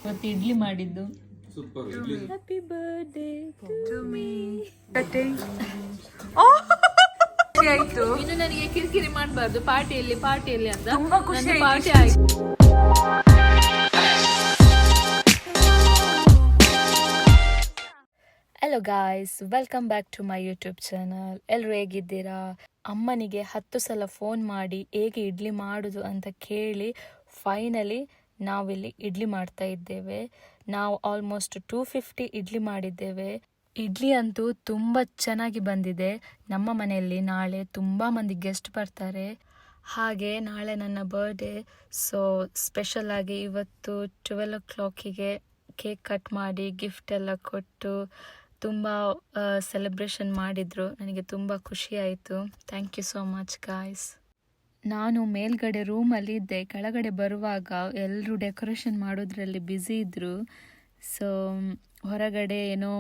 ಇವತ್ತು ಇಡ್ಲಿ ಮಾಡಿದ್ದು. Super. Happy birthday to me. ಆಯ್ತು. ಇನ್ನು ನನಗೆ ಕಿರಿಕಿರಿ ಮಾಡಬಾರ್ದು ಪಾರ್ಟಿಯಲ್ಲಿ ಅಂತ. ತುಂಬಾ ಖುಷಿ ಪಾರ್ಟಿ ಆಯ್ತು. Hello guys, welcome back to my YouTube channel. ಎಲ್ಲರೂ ಹೇಗಿದ್ದೀರಾ? ಅಮ್ಮನಿಗೆ 10 ಸಲ ಫೋನ್ ಮಾಡಿ ಹೇಗೆ ಇಡ್ಲಿ ಮಾಡೋದು ಅಂತ ಕೇಳಿ ಫೈನಲಿ ನಾವಿಲ್ಲಿ ಇಡ್ಲಿ ಮಾಡ್ತಾ ಇದ್ದೇವೆ. ನಾವು ಆಲ್ಮೋಸ್ಟ್ 250 ಇಡ್ಲಿ ಮಾಡಿದ್ದೇವೆ. ಇಡ್ಲಿ ಅಂತೂ ತುಂಬ ಚೆನ್ನಾಗಿ ಬಂದಿದೆ. ನಮ್ಮ ಮನೆಯಲ್ಲಿ ನಾಳೆ ತುಂಬ ಮಂದಿ ಗೆಸ್ಟ್ ಬರ್ತಾರೆ. ಹಾಗೆ ನಾಳೆ ನನ್ನ ಬರ್ಡೇ. ಸೊ ಸ್ಪೆಷಲ್ ಆಗಿ ಇವತ್ತು 12 o'clockಗೆ ಕೇಕ್ ಕಟ್ ಮಾಡಿ ಗಿಫ್ಟ್ ಎಲ್ಲ ಕೊಟ್ಟು ತುಂಬ ಸೆಲೆಬ್ರೇಷನ್ ಮಾಡಿದರು. ನನಗೆ ತುಂಬ ಖುಷಿ ಆಯಿತು. Thank you so much guys. ನಾನು ಮೇಲ್ಗಡೆ ರೂಮಲ್ಲಿ ಇದ್ದೆ. ಕೆಳಗಡೆ ಬರುವಾಗ ಎಲ್ಲರೂ ಡೆಕೋರೇಷನ್ ಮಾಡೋದ್ರಲ್ಲಿ ಬ್ಯುಸಿ ಇದ್ದರು. ಸೊ ಹೊರಗಡೆ ಏನೋ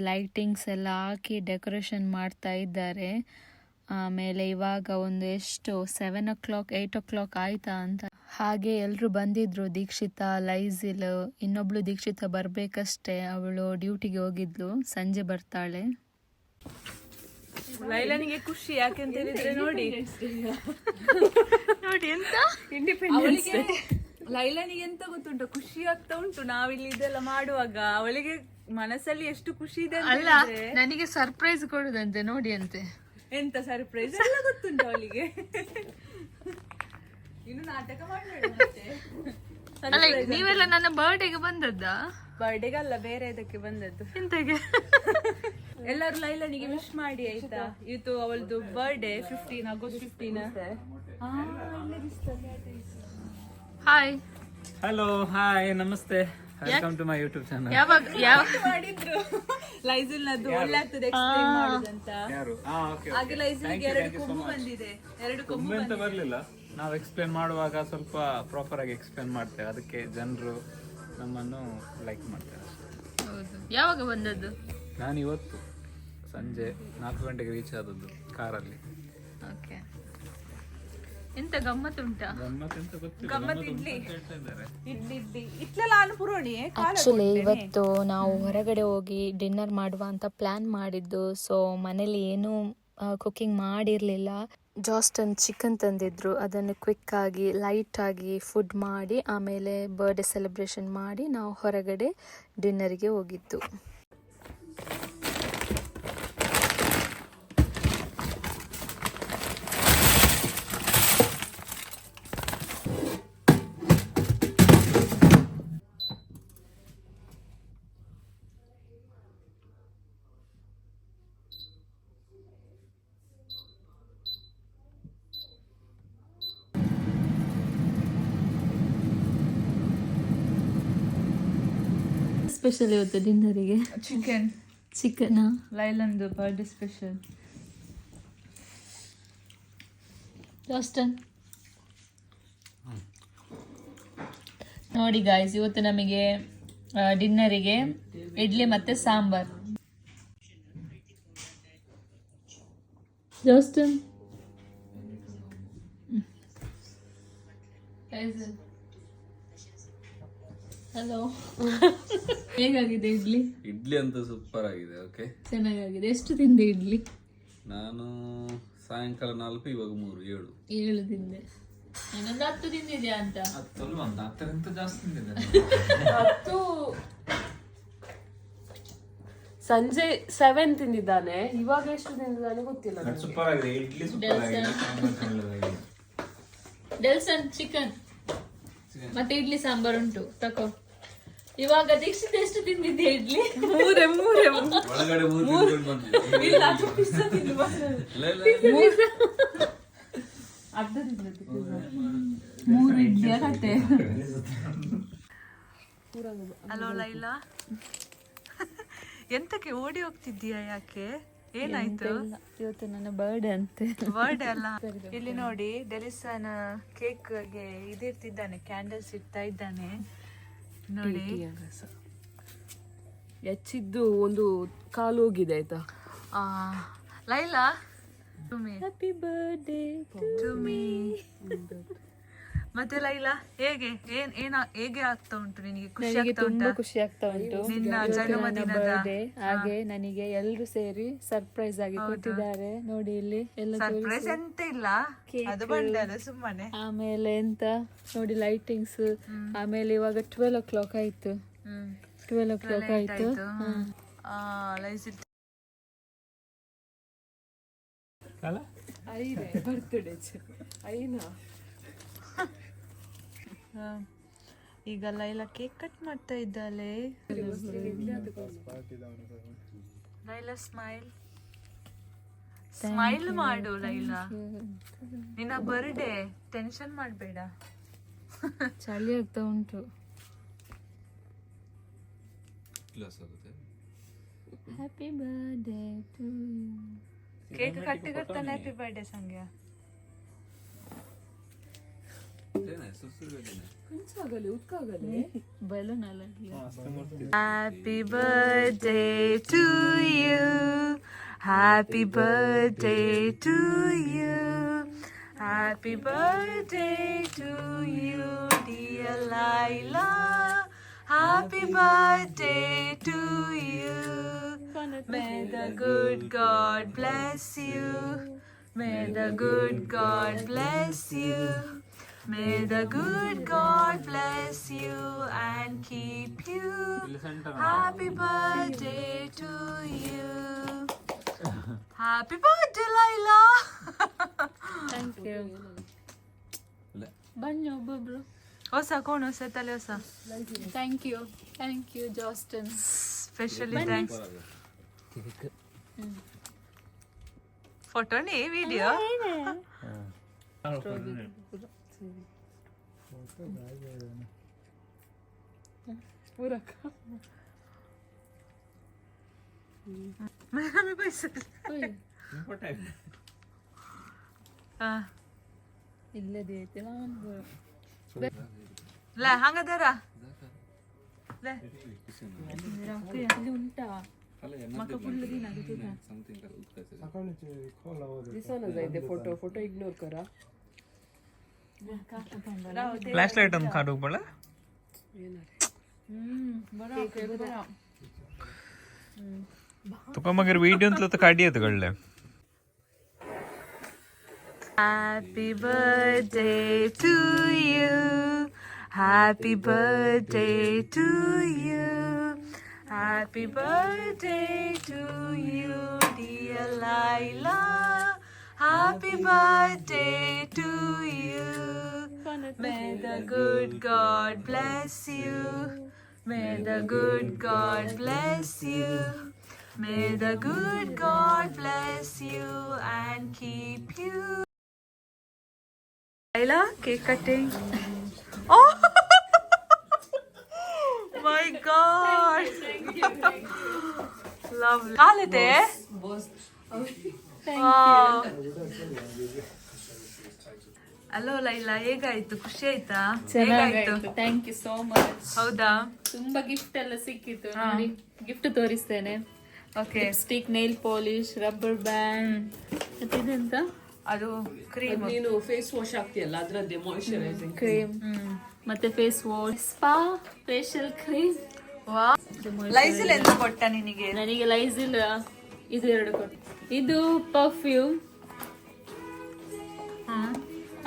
ಲೈಟಿಂಗ್ಸ್ ಎಲ್ಲ ಹಾಕಿ ಡೆಕೋರೇಷನ್ ಮಾಡ್ತಾ ಇದ್ದಾರೆ. ಆಮೇಲೆ ಇವಾಗ ಒಂದು ಎಷ್ಟು 7 o'clock 8 o'clock ಆಯ್ತಾ ಅಂತ. ಹಾಗೆ ಎಲ್ಲರೂ ಬಂದಿದ್ರು. ದೀಕ್ಷಿತಾ, ಲೈಸಿಲ್, ಇನ್ನೊಬ್ಳು ದೀಕ್ಷಿತಾ ಬರಬೇಕಷ್ಟೇ. ಅವಳು ಡ್ಯೂಟಿಗೆ ಹೋಗಿದ್ಲು, ಸಂಜೆ ಬರ್ತಾಳೆ. ಲೈಲನಿಗೆ ಖುಷಿ ಯಾಕೆಂತ ಹೇಳಿದ್ರೆ ನೋಡಿ ಎಂತ ಇಂಡಿಪೆಂಡೆನ್ಸ್ ಡೇ. ಲೈಲನಿಗೆ ಎಂತ ಗೊತ್ತುಂಟು, ಖುಷಿ ಆಗ್ತಾ ಉಂಟು ನಾವಿಲ್ಲಿ ಇದೆಲ್ಲ ಮಾಡುವಾಗ. ಅವಳಿಗೆ ಮನಸ್ಸಲ್ಲಿ ಎಷ್ಟು ಖುಷಿ ಇದೆ ಅಲ್ಲ, ನನಗೆ ಸರ್ಪ್ರೈಸ್ ಕೊಡುದಂತೆ ನೋಡಿ ಅಂತೆ. ಎಂತ ಸರ್ಪ್ರೈಸ್ ಎಲ್ಲ ಗೊತ್ತುಂಟು ಅವಳಿಗೆ. ಇನ್ನು ನಾಟಕ ಮಾಡಬೇಡ. ನೀವೆಲ್ಲ ನನ್ನ ಬರ್ಡೇಗೆ ಬಂದದ್ದ? ಬರ್ಡೇಗಲ್ಲ, ಬೇರೆ ಇದಕ್ಕೆ ಬಂದದ್ದು. ಎಂತಗೆ? ಎಲ್ಲರೂ ಲೈಲನಿಗೆ ವಿಶ್ ಮಾಡಿ ಆಯ್ತಾ. ಇವತ್ತು ಅವಳದು birthday 15 August 15. Hi, hello, hi, ನಮಸ್ತೆ. Welcome to my YouTube channel. ಯಾವಾಗ ಮಾಡಿದ್ರು ಲೈಸಿಲ್ ನದ್ದು ಒಳ್ಳೆ ಆಗ್ತದೆ ಎಕ್ಸ್ಪ್ಲೈನ್ ಮಾಡೋದಂತ. ಹಾಗೆ ಲೈಸಿಲ್ಗೆ 2 ಕೊಂಬು ಬಂದಿದೆ. 2 ಕೊಂಬು ಅಂತ ಬರ್ಲಿಲ್ಲ. ನಾವು ಎಕ್ಸ್ಪ್ಲೇನ್ ಮಾಡುವಾಗ ಸ್ವಲ್ಪ ಪ್ರಾಪರ್ ಆಗಿ ಎಕ್ಸ್ಪ್ಲೇನ್ ಮಾಡ್ತೇವೆ. ಅದಕ್ಕೆ ಜನರು ನಮ್ಮನ್ನು ಲೈಕ್ ಮಾಡ್ತಾರೆ. ಹೌದು. ಯಾವಾಗ ಬಂದದ್ದು? ನಾನು ಇವತ್ತು ಸಂಜೆ 4 ಗಂಟೆಗೆ ರೀಚ್ ಆದದ್ದು ಕಾರಲ್ಲಿ. ಓಕೆ. ಎಂತ ಗಮ್ಮತ್ತುಂಟಾ? ಆಕ್ಚುಲಿ ಇವತ್ತು ನಾವು ಹೊರಗಡೆ ಹೋಗಿ ಡಿನ್ನರ್ ಮಾಡುವ ಅಂತ ಪ್ಲಾನ್ ಮಾಡಿದ್ದು. ಸೊ ಮನೇಲಿ ಏನು ಕುಕಿಂಗ್ ಮಾಡಿರಲಿಲ್ಲ. ಜಸ್ಟ್ ಒಂದು ಚಿಕನ್ ತಂದಿದ್ರು. ಅದನ್ನು ಕ್ವಿಕ್ ಆಗಿ ಲೈಟ್ ಆಗಿ ಫುಡ್ ಮಾಡಿ ಆಮೇಲೆ ಬರ್ಡೇ ಸೆಲೆಬ್ರೇಷನ್ ಮಾಡಿ ನಾವು ಹೊರಗಡೆ ಡಿನ್ನರ್ಗೆ ಹೋಗಿದ್ದು. ಸ್ಪೆಷಲ್ ಇವತ್ತು ಡಿನ್ನರಿಗೆ ಚಿಕನ್. ಲೈಲಂದು ಬರ್ಡೇ ಸ್ಪೆಷಲ್. ಜಾಸ್ಟನ್ ನೋಡಿ ಗಾಯ್ಸ್, ಇವತ್ತು ನಮಗೆ ಡಿನ್ನರಿಗೆ ಇಡ್ಲಿ ಮತ್ತೆ ಸಾಂಬಾರ್. ಜಾಸ್ಟನ್ ಹಲೋ. ಹೇಗಾಗಿದೆ ಇಡ್ಲಿ? ಇಡ್ಲಿ ಅಂತ ಸೂಪರ್ ಆಗಿದೆ. ಓಕೆ, ಚೆನ್ನಾಗಿದೆ. ಎಷ್ಟು ತಿಂದೆ ಇಡ್ಲಿ? ನಾನು ಸಾಯಂಕಾಲ 4, ಇವಾಗ 3, 7 ತಿಂದೆ. ಇನ್ನೊಂದು 10 ತಿಂದಿದ್ಯಾ ಅಂತ? 10 ಜಾಸ್ತಿ ತಿಂದಿದೆ. 10 ಸಂಜೆ 7 ತಿಂದಿದ್ದಾನೆ. ಇವಾಗ ಎಷ್ಟು ತಿಂದಿದ್ದಾನೆ ಗೊತ್ತಿಲ್ಲ. ಸೂಪರ್ ಆಗಿದೆ ಇಡ್ಲಿ, ಸೂಪರ್ ಆಗಿದೆ. ಡೆಲ್ಸನ್ ಚಿಕನ್ ಮತ್ತೆ ಇಡ್ಲಿ ಸಾಂಬಾರ್ ಉಂಟು, ತಕೋ. ಇವಾಗ ದೀಕ್ಷಿತ ಎಷ್ಟು ತಿಂದಿದ್ದೆ ಇಡ್ಲಿ? 3 ಒಳಗಡೆ 3 ಇಲ್ಲ, ಅದು ಪಿಜ್ಜಾ ತಿಂದು ಬಂದದ್ದು. 3 ಇಡ್ಲಿಯ ಕತೆ. ಹಲೋ ಲೈಲಾ, ಎಂತಕ್ಕೆ ಓಡಿ ಹೋಗ್ತಿದ್ದೀಯಾ? ಯಾಕೆ, ಏನಾಯ್ತು? ಇವತ್ತು ನನ್ನ ಬರ್ಡೇ ಅಂತೆ. ಬರ್ಡೇ ಅಲ್ಲ, ಇಲ್ಲಿ ನೋಡಿ ಡೆಲಿಸನ್ ಕೇಕ್ಗೆ ಇದಿರ್ತಿದ್ದಾನೆ, ಕ್ಯಾಂಡಲ್ಸ್ ಇಡ್ತಾ ಇದ್ದಾನೆ ನೋಡಿ. ಹೆಚ್ಚಿದ್ದು ಒಂದು ಕಾಲು ಹೋಗಿದೆ ಆಯ್ತಾ. Laila to me happy birthday to me. ಮತ್ತೆ ಲೈಲಾ ಹೇಗೆ ಹೇಗೆ ಆಗ್ತಾ ಉಂಟು ನಿನಗೆ? ಖುಷಿ ನನಗೆ ಆಗ್ತಾ ತುಂಬಾ ಉಂಟಾ ಖುಷಿ ಆಗ್ತಾ ಉಂಟು. ನಿನ್ನ ಜನ್ಮದಿನದ ಬರ್ಡೇ ಹಾಗೆ ನನಗೆ ಎಲ್ಲರೂ ಸೇರಿ ಸರ್ಪ್ರೈಸ್ ಆಗಿ ಕೊಟ್ಟಿದ್ದಾರೆ. ನೋಡಿ ಇಲ್ಲಿ ಎಲ್ಲ ಸರ್ಪ್ರೈಸ್ ಎಂತ ಇಲ್ಲ, ಅದು ಬಂಡಲ್ಲ ಸುಮ್ಮನೆ. ಆಮೇಲೆ ಎಂತ ನೋಡಿ ಲೈಟಿಂಗ್ಸ್. ಆಮೇಲೆ ಇವಾಗ 12 o'clock ಆಯ್ತು. 12 o'clock ಆಯ್ತು. ಈಗ ಲೈಲಾ ಕೇಕ್ ಕಟ್ ಮಾಡ್ತಾ ಇದ್ದಾಳೆ. ಲೈಲಾ ಸ್ಮೈಲ್ ಸ್ಮೈಲ್ ಮಾಡು ಲೈಲಾ. ನಿನ್ನ ಬರ್ಡೇ ಟೆನ್ಷನ್ ಮಾಡಬೇಡ. ಚಳಿ ಆಗ್ತಾ ಉಂಟು. Happy birthday to you. Cake ಕಟ್ಟಿ ಕೊಡ್ತಾನೆ ಹ್ಯಾಪಿ ಬರ್ಡೇ ಸಂಗ್ಯ. ಬಲೂನ್ ಅಲ್ಲ. Happy birthday to you. Happy birthday to you. Happy birthday to you, dear Laila. Happy birthday to you. May the good God bless you. May the good God bless you. May the good God bless you and keep you. Happy birthday to you. Happy birthday, Laila. Thank you. ಬನ್ನಿ ಒಬ್ಬೊಬ್ರು. ಹೊಸ ಕೋಣ ಹೊಸ ತಲೆ ಹೊಸ. Thank you ಜಾಸ್ಟನ್. Specially thanks. ಫೋಟೋನೇ video. ಇಲ್ಲದೆ ಐತಿಲ್ಲ ಹಂಗದಾರ ಅಲ್ಲಿ ಉಂಟಾ ಮಕ್ಕ ಫುಲ್ ದಿನ फोटो इग्नोर करा. फ्लॅश लाईट आणून काढू मला. तुका मग व्हिडिओ तर काढी येत घडले. Happy birthday to you. Happy birthday to you. Happy birthday to you, dear Laila. Happy birthday to you. May the good God bless you. May the good God bless you. May the good God bless you and keep you. Laila, cake cutting. Oh my God! Lovely. Kalite? Hello Laila, ಹೇಗಾಯ್ತು? ಖುಷಿ ಆಯ್ತಾ? ಹೇಗಾಯ್ತು? Thank you so much. ಹೌದಾ? ತುಂಬಾ gift ಎಲ್ಲ ಸಿಕ್ಕಿತ್ತು. ನೋಡಿ gift ತೋರಿಸ್ತೇನೆ. Okay. Lipstick, nail polish, rubber band. ಮತ್ತೆ ಇದೆಂತ? ಅದು ಕ್ರೀಮ್. ನೀನು ಫೇಸ್ ವಾಶ್ ಹಾಕ್ತಿಯಲ್ಲ ಅದ್ರದ್ದೇ ಮಾಯಿಶ್ಚರೈಸಿಂಗ್ ಕ್ರೀಮ್. ಮತ್ತೆ face wash, spa, facial cream. ವಾ, ಲೈಸಿಲ್ ಎಂತ ಕೊಟ್ಟ ನಿನಗೆ? ನನಗೆ ಲೈಸಿಲ್ ಇದು 2 ಕೊಟ್ಟು. ಇದು ಪರ್ಫ್ಯೂಮ್.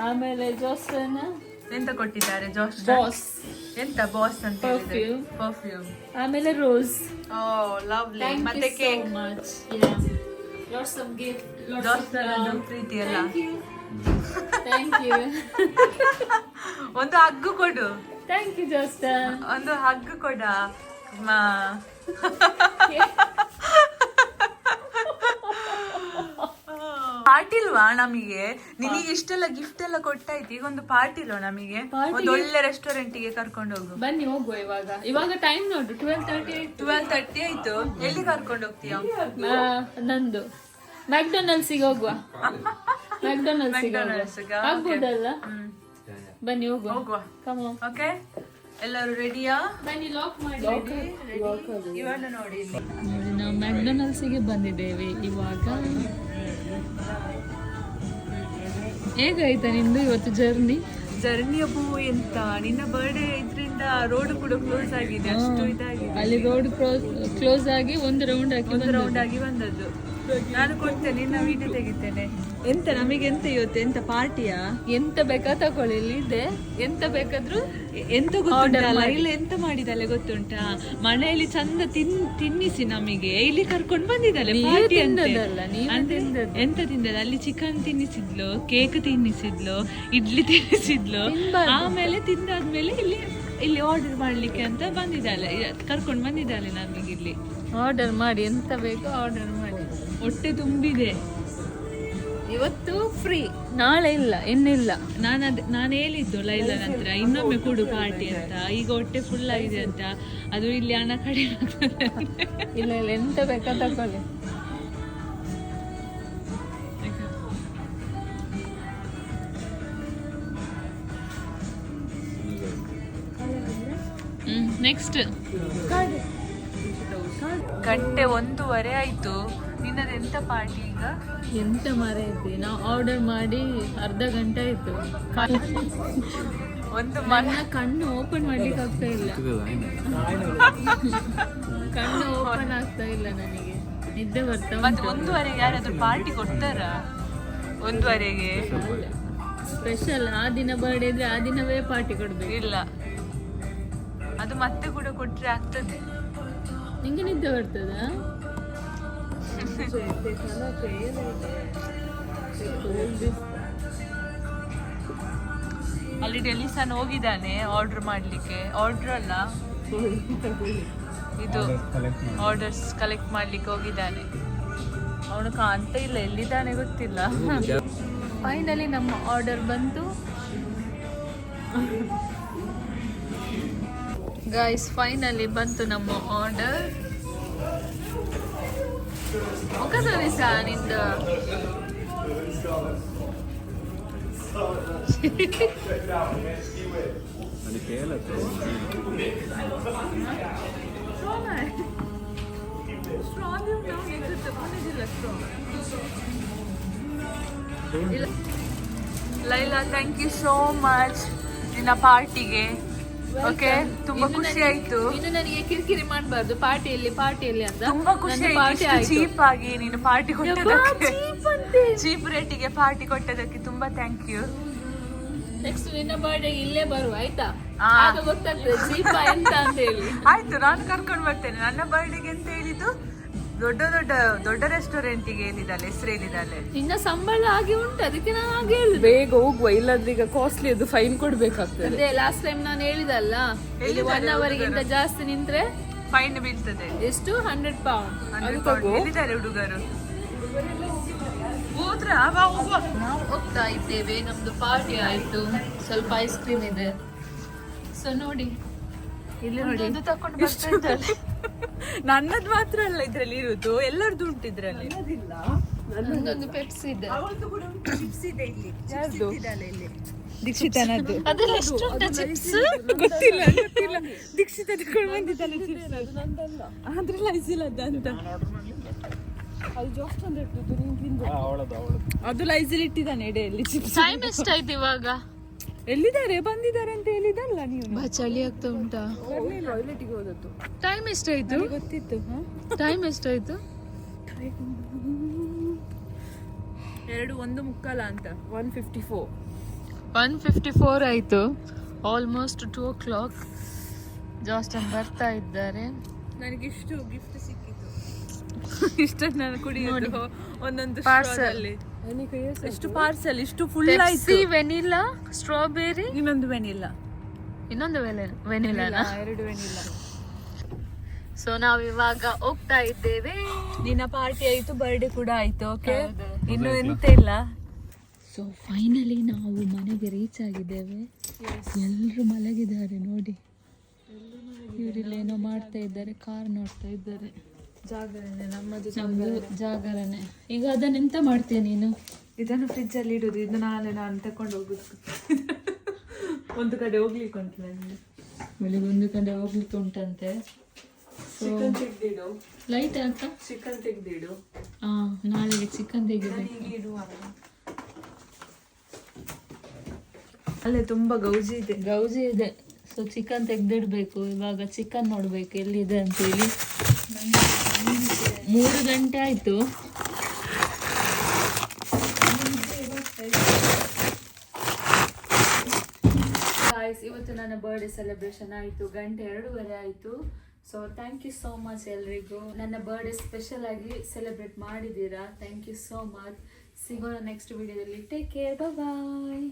ಆಮೇಲೆ ಜಾಸ್ಟನ್ ಎಂತ ಕೊಟ್ಟಿದ್ದಾರೆ? ಬಾಸ್. ಎಂತ ಬಾಸ್ ಅಂತ ಪರ್ಫ್ಯೂಮ್. ಪರ್ಫ್ಯೂಮ್. ಆಮೇಲೆ ರೋಸ್. ಓ ಲವ್ಲಿ. ಮತ್ತೆ ಕೇಕ್. Lots of gift. ಜಾಸ್ಟನ್ ಪ್ರೀತಿ ಅಲ್ಲ. Thank you. ಒಂದು ಹಗ್ಗು ಕೊಡು. Thank you ಜಾಸ್ಟನ್. ಒಂದು ಹಗ್ಗು ಕೊಡ. ಪಾರ್ಟಿ ಇಲ್ವಾ ನಮಗೆ? ನಿನಗೆ ಇಷ್ಟೆಲ್ಲ ಗಿಫ್ಟ್ ಎಲ್ಲ ಕೊಟ್ಟಾಯ್ತು, ಈಗ ಒಂದು ಪಾರ್ಟಿ ಇಲ್ವಾ ನಮಗೆ? ಒಂದು ಒಳ್ಳೆ ರೆಸ್ಟೋರೆಂಟಿಗೆ ಕರ್ಕೊಂಡು ಹೋಗು. ಬನ್ನಿ ಹೋಗುವ. ಇವಾಗ ಟೈಮ್ ನೋಡು 12:30. 12:30 ಆಯ್ತು. ಎಲ್ಲಿ ಕರ್ಕೊಂಡು ಹೋಗ್ತೀಯ? ನಂದು ಮ್ಯಾಕ್ಡೊನಾಲ್ಡ್ಸಿಗೆ ಹೋಗುವ. ಮ್ಯಾಕ್ಡೊನಾಲ್ಡ್ಸಿಗೆ ಆಗ್ಬೋದಲ್ಲ? ಬನ್ನಿ ಹೋಗುವ. ಹೋಗುವ. Come on. ಓಕೆ. ಎಲ್ಲರೂ ರೆಡಿಯಾ? ಬನ್ನಿ ಲಾಕ್ ಮಾಡಿ. ಇವನ್ನ ನೋಡಿ ಇಲ್ಲಿ. ನೋಡಿ ನಾವು ಮ್ಯಾಕ್ಡೊನಾಲ್ಡ್ಸಿಗೆ ಬಂದಿದ್ದೇವೆ ಇವಾಗ. ಹೇಗಾಯ್ತಾ ನಿಂದು ಇವತ್ತು ಜರ್ನಿ ಅಬ್ಬು ಎಂತ ನಿನ್ನ ಬರ್ಡೇ ಇದ್ರಿಂದ ರೋಡ್ ಕೂಡ ಕ್ಲೋಸ್ ಆಗಿದೆ, ಅಷ್ಟು ಇದಾಗಿದೆ. ಅಲ್ಲಿ ರೋಡ್ ಕ್ಲೋಸ್ ಆಗಿ ಒಂದು ರೌಂಡ್ ಆಗಿ ಬಂದದ್ದು. ನಾನು ಕೊಡ್ತೇನೆ, ನಿನ್ನ ವಿಡಿಯೋ ತೆಗಿತೇನೆ. ಎಂತ ನಮಗೆ ಎಂತ ಇವತ್ತು ಎಂತ ಪಾರ್ಟಿಯಾ? ಎಂತ ಬೇಕಾ ತಕೊಳ್ಳಿ, ಇಲ್ಲಿ ಇದೆ. ಎಂತ ಬೇಕಾದ್ರೂ ಎಂತ ಗೊತ್ತುಂಟಲ್ಲ, ಇಲ್ಲಿ ಎಂತ ಮಾಡಿದಾಳೆ ಗೊತ್ತುಂಟಾ? ಮನೆಯಲ್ಲಿ ಚಂದ ತಿನ್ನಿಸಿ ನಮಗೆ ಇಲ್ಲಿ ಕರ್ಕೊಂಡು ಬಂದಿದ್ದಾಳೆ ಪಾರ್ಟಿ ಅಂತ. ಎಂತ ತಿಂದದ? ಅಲ್ಲಿ ಚಿಕನ್ ತಿನ್ನಿಸಿದ್ಲು, ಕೇಕ್ ತಿನ್ನಿಸಿದ್ಲು, ಇಡ್ಲಿ ತಿನ್ನಿಸಿದ್ಲು. ಆಮೇಲೆ ತಿಂದಾದ್ಮೇಲೆ ಇಲ್ಲಿ ಆರ್ಡರ್ ಮಾಡ್ಲಿಕ್ಕೆ ಅಂತ ಬಂದಿದ್ದಾಳೆ, ಕರ್ಕೊಂಡು ಬಂದಿದ್ದಾಳೆ ನಮಗೆ. ಇಲ್ಲಿ ಆರ್ಡರ್ ಮಾಡಿ, ಎಂತ ಬೇಕೋ ಆರ್ಡರ್ ಮಾಡಿ. ಹೊಟ್ಟೆ ತುಂಬಿದೆ. ಇವತ್ತು ಫ್ರೀ, ನಾಳೆ ಇಲ್ಲ, ಇನ್ನಿಲ್ಲ. ನಾನು ಹೇಳಿದ್ದು ಲೈಲನ ಹತ್ರ ಇನ್ನೊಮ್ಮೆ ಕೊಡು ಪಾರ್ಟಿ ಅಂತ. ಈಗ ಹೊಟ್ಟೆ ಫುಲ್ ಆಗಿದೆ ಅಂತ. ಅದು ಇಲ್ಲಿ ಹಣ ಕಡಿಮೆ ಆಗ್ತದೆ. ಇಲ್ಲ ಎಂತ ಬೇಕಾ ತಕೊಳ್ಳಿ. ನೆಕ್ಸ್ಟ್ ಗಂಟೆ 1:30 ಆಯ್ತು. ನಿನ್ನದು ಎಂತ ಪಾರ್ಟಿ ಈಗ? ಎಂತ ಮರ ಐತಿ, ನಾವು ಆರ್ಡರ್ ಮಾಡಿ ಅರ್ಧ ಗಂಟೆ ಆಯ್ತು. ನನ್ನ ಕಣ್ಣು ಓಪನ್ ಮಾಡ್ಲಿಕ್ಕೆ ಆಗ್ತಾ ಇಲ್ಲ. ಕಣ್ಣು ಓಪನ್ ಆಗ್ತಾ ಇಲ್ಲ ನನಗೆ, ನಿದ್ದೆ ಬರ್ತಾ. ಮತ್ತೆ 1:30ಗೆ ಯಾರಾದ್ರೂ ಪಾರ್ಟಿ ಕೊಡ್ತಾರ? 1:30ಗೆ ಸ್ಪೆಷಲ್ ಆ ದಿನ ಬರ್ಡೇ ಇದ್ರೆ ಆ ದಿನವೇ ಪಾರ್ಟಿ ಕೊಡ್ಬೇಕು. ಇಲ್ಲ, ಅದು ಮತ್ತೆ ಕೂಡ ಕೊಟ್ರೆ ಆಗ್ತದೆ. ನಿಂಗೆ ನಿದ್ದೆ ಬರ್ತದ? ಅಲ್ಲಿ ಡೆಲಿಸನ್ ಹೋಗಿದ್ದಾನೆ ಆರ್ಡರ್ ಮಾಡ್ಲಿಕ್ಕೆ. ಆರ್ಡರ್ ಅಲ್ಲ, ಇದು ಆರ್ಡರ್ಸ್ ಕಲೆಕ್ಟ್ ಮಾಡ್ಲಿಕ್ಕೆ ಹೋಗಿದ್ದಾನೆ. ಅವನು ಕಾಣ್ತಾ ಇಲ್ಲ, ಎಲ್ಲಿದ್ದಾನೆ ಗೊತ್ತಿಲ್ಲ. ಫೈನಲಿ ನಮ್ಮ ಆರ್ಡರ್ ಬಂತು ಗೈಸ್. ಫೈನಲಿ ಬಂತು ನಮ್ಮ ಆರ್ಡರ್. ಒಕ್ಕಸರಿ ಸಾ ನಿಂದ Laila, thank you so much ನಿನ್ನ ಪಾರ್ಟಿಗೆ. ಓಕೆ, ತುಂಬಾ ಖುಷಿ ಆಯ್ತು. ಇನ್ನು ನನಗೆ ಕಿರಿಕಿರಿ ಮಾಡಬಾರ್ದು ಪಾರ್ಟಿಯಲ್ಲಿ ಅಂತ. ತುಂಬಾ ಖುಷಿ ಆಯ್ತು. ಚೀಪ್ ಆಗಿ ನೀನು ಪಾರ್ಟಿ ಕೊಟ್ಟದಕ್ಕೆ, ಚೀಪ್ ರೇಟಿಗೆ ಪಾರ್ಟಿ ಕೊಟ್ಟದಕ್ಕೆ ತುಂಬಾ ಥ್ಯಾಂಕ್ ಯು. ನೆಕ್ಸ್ಟ್ ನಿನ್ನ ಬರ್ಡೇ ಇಲ್ಲೇ ಬರುವ ಆಯ್ತಾ? ಆಗ ಗೊತ್ತಾಗ್ತದೆ ಚೀಪ ಎಂತ ಅಂತ ಹೇಳಿ. ಆಯ್ತು, ನಾನು ಕರ್ಕೊಂಡು ಬರ್ತೇನೆ. ನನ್ನ ಬರ್ಡೇಗೆ ಅಂತ ಹೇಳಿದ್ದು ದೊಡ್ಡ ರೆಸ್ಟೋರೆಂಟಿಗೆ ಹೇಳಿದಾಳೆ, ಹೆಸರು ಹೇಳಿದಾಳೆ. ನಿನ್ನ ಸಂಬಳ ಆಗಿ ಉಂಟು, ಅದಕ್ಕೆ ನಾನು ಹಾಗೆ ಹೇಳಿದೆ. ಬೇಗ ಹೋಗುವ, ಇಲ್ಲಾಂದ್ರೆ ಈಗ ಕಾಸ್ಟ್ಲಿ ಅದು ಫೈನ್ ಕೊಡ್ಬೇಕಾಗ್ತದೆ. ಅದೇ ಲಾಸ್ಟ್ ಟೈಮ್ ನಾನು ಹೇಳಿದಲ್ಲ, 1 ಅವರ್ಗಿಂತ ಜಾಸ್ತಿ ನಿಂತ್ರೆ ಫೈನ್ ಬೀಳ್ತದೆ. ಎಷ್ಟು? 100 ಪೌಂಡ್. ಹೇಳಿದ್ದಾರೆ ಹುಡುಗರು. ನಾವು ಹೋಗ್ತಾ ಇದ್ದೇವೆ, ನಮ್ದು ಪಾರ್ಟಿ ಆಯ್ತು. ಸ್ವಲ್ಪ ಐಸ್ ಕ್ರೀಮ್ ಇದೆ, ಸೊ ನೋಡಿ ಇಲ್ಲಿ ನೋಡಿ. ಇದು ತಕೊಂಡು ಬರ್ತಾ ಇದ್ದಾಳೆ. ನನ್ನದು ಮಾತ್ರ ಅಲ್ಲ ಇದ್ರಲ್ಲಿ ಇರುದು, ಎಲ್ಲರದ್ದು ಉಂಟು ಇದ್ರಲ್ಲಿ. ನಂದೊಂದು ಪೆಪ್ಸಿ ಇದೆ. ದೀಕ್ಷಿತನದ್ದು ಅದೆಲ್ಲ ಎಷ್ಟು ಉಂಟು ಚಿಪ್ಸ್ ಗೊತ್ತಿಲ್ಲ. ದೀಕ್ಷಿತ ತಗೊಂಡು ಬಂದಿದ್ದಾಳೆ ಚಿಪ್ಸ್. ಅದ್ರಲ್ಲಿ ಐಸಿಲದ ಅಂತ ಅದು ಲೈಸಲ್ಲಿ ಇಟ್ಟಿದ್ದಾನೆ ಎಡೆಯಲ್ಲಿ ಚಿಪ್ಸ್. ಟೈಮ್ ಎಷ್ಟಾಯ್ತು ಇವಾಗ? ಎಲ್ಲಿದ್ದಾರೆ? ಬಂದಿದ್ದಾರೆ ಅಂತ ಹೇಳಿದಲ್ಲ ನೀವು. ಚಳಿ ಆಗ್ತಾ ಉಂಟಾ? ಟೈಮ್ ಎಷ್ಟಾಯ್ತು? ಗೊತ್ತಿತ್ತು. ಟೈಮ್ ಎಷ್ಟಾಯ್ತು? 1:45 ಅಂತ. 1:54 ಆಯ್ತು. Almost 2 o'clock. ಜಾಸ್ಟನ್ ಬರ್ತಾ ಇದ್ದಾರೆ. ನನಗೆ ಇಷ್ಟು ಗಿಫ್ಟ್ ಸಿಕ್ಕಿತ್ತು. ಇಷ್ಟನ್ನು ನಾನು ಕುಡಿಯೋದು ಒಂದೊಂದು ಪಾರ್ಸಲ್. ಎಷ್ಟು ಪಾರ್ಸಲ್, ಇಷ್ಟು ಫುಲ್ ಆಯ್ತು. ವೆನಿಲಾ, ಸ್ಟ್ರಾಬೆರಿ, ಇನ್ನೊಂದು ವೆನಿಲಾ, ಇನ್ನೊಂದು ವೆನಿಲಾ, 2 ವೆನಿಲಾ. ಸೊ ನಾವು ಇವಾಗ ಹೋಗ್ತಾ ಇದ್ದೇವೆ. ನಿನ್ನ ಪಾರ್ಟಿ ಆಯ್ತು, ಬರ್ಡೇ ಕೂಡ ಆಯ್ತು. ಓಕೆ, ಇನ್ನು ಎಂತ ಇಲ್ಲ. ಸೊ ಫೈನಲಿ ನಾವು ಮನೆಗೆ ರೀಚ್ ಆಗಿದ್ದೇವೆ. ಎಲ್ಲರೂ ಮಲಗಿದ್ದಾರೆ ನೋಡಿ. ಇವರಿಲ್ಲೇನೋ ಮಾಡ್ತಾ ಇದ್ದಾರೆ, ಕಾರ್ ನೋಡ್ತಾ ಇದ್ದಾರೆ. ಜಾಗರಣೆ, ನಮ್ಮದು ಜಾಗರಣೆ. ಈಗ ಅದನ್ನೆಂತ ಮಾಡ್ತೀಯ ನೀನು? ಇದನ್ನು ಫ್ರಿಜ್ ಅಲ್ಲಿ ಇಡುದು. ಇದು ನಾನು ತಕೊಂಡು ಹೋಗುದು. ಒಂದು ಕಡೆ ಹೋಗ್ಲಿಕ್ಕೆ ಉಂಟು ನನಗೆ. ಬೆಳಿಗ್ಗೆ 1 ಗಂಟೆ ಹೋಗ್ಲಿಕ್ಕೆ ಉಂಟಂತೆ. ಚಿಕನ್ ತೆಗ್ದಿಡು, ಲೈಟ್ ಅಕ್ಕ. ಚಿಕನ್ ತೆಗ್ದಿಡು. ನಾಳೆಗೆ ಚಿಕನ್ ತೆಗಿಬೇಕು. ಅಲ್ಲೇ ತುಂಬಾ ಗೌಜಿ ಇದೆ. ಸೊ ಚಿಕನ್ ತೆಗ್ದಿಡ್ಬೇಕು. ಇವಾಗ ಚಿಕನ್ ನೋಡ್ಬೇಕು ಎಲ್ಲಿದೆ ಅಂತೇಳಿ. 3 ಗಂಟೆ ಆಯ್ತು. ಇವತ್ತು ನನ್ನ ಬರ್ಡೇ ಸೆಲೆಬ್ರೇಷನ್ ಆಯಿತು. 2:30 ಆಯಿತು. So thank you so much ಎಲ್ರಿಗೂ. ನನ್ನ ಬರ್ಡೇ ಸ್ಪೆಷಲ್ ಆಗಿ ಸೆಲೆಬ್ರೇಟ್ ಮಾಡಿದ್ದೀರಾ. Thank you so much. ಸಿಗೋಣ ನೆಕ್ಸ್ಟ್ ವಿಡಿಯೋದಲ್ಲಿ. ಟೇಕ್ ಕೇರ್, ಬಾಯ್.